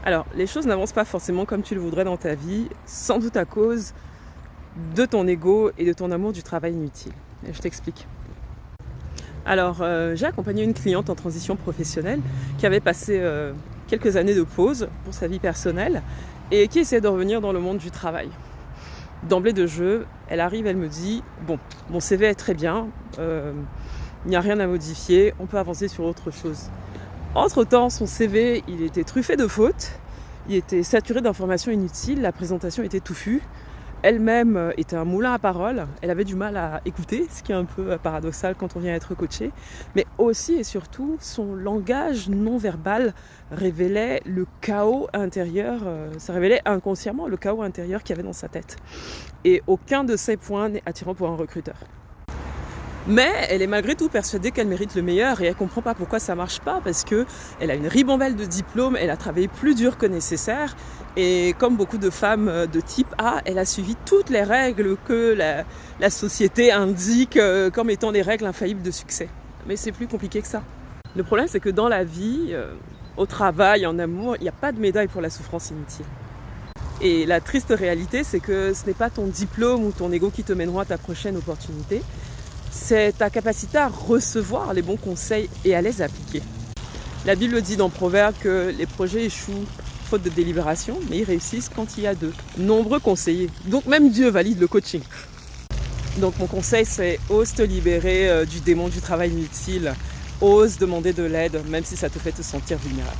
Alors, les choses n'avancent pas forcément comme tu le voudrais dans ta vie, sans doute à cause de ton ego et de ton amour du travail inutile. Et je t'explique. Alors, j'ai accompagné une cliente en transition professionnelle qui avait passé quelques années de pause pour sa vie personnelle et qui essayait de revenir dans le monde du travail. D'emblée de jeu, elle arrive, elle me dit « Bon, mon CV est très bien, il n'y a rien à modifier, on peut avancer sur autre chose. » Entre-temps, son CV, il était truffé de fautes, il était saturé d'informations inutiles, la présentation était touffue. Elle-même était un moulin à paroles, elle avait du mal à écouter, ce qui est un peu paradoxal quand on vient être coaché. Mais aussi et surtout, son langage non verbal révélait le chaos intérieur, ça révélait inconsciemment le chaos intérieur qu'il y avait dans sa tête. Et aucun de ces points n'est attirant pour un recruteur. Mais elle est malgré tout persuadée qu'elle mérite le meilleur et elle ne comprend pas pourquoi ça ne marche pas parce qu'elle a une ribambelle de diplômes, elle a travaillé plus dur que nécessaire et comme beaucoup de femmes de type A, elle a suivi toutes les règles que la société indique comme étant des règles infaillibles de succès. Mais c'est plus compliqué que ça. Le problème c'est que dans la vie, au travail, en amour, il n'y a pas de médaille pour la souffrance inutile. Et la triste réalité c'est que ce n'est pas ton diplôme ou ton ego qui te mèneront à ta prochaine opportunité. C'est ta capacité à recevoir les bons conseils et à les appliquer. La Bible dit dans Proverbes que les projets échouent faute de délibération, mais ils réussissent quand il y a de nombreux conseillers. Donc même Dieu valide le coaching. Donc mon conseil c'est ose te libérer du démon du travail inutile, ose demander de l'aide même si ça te fait te sentir vulnérable.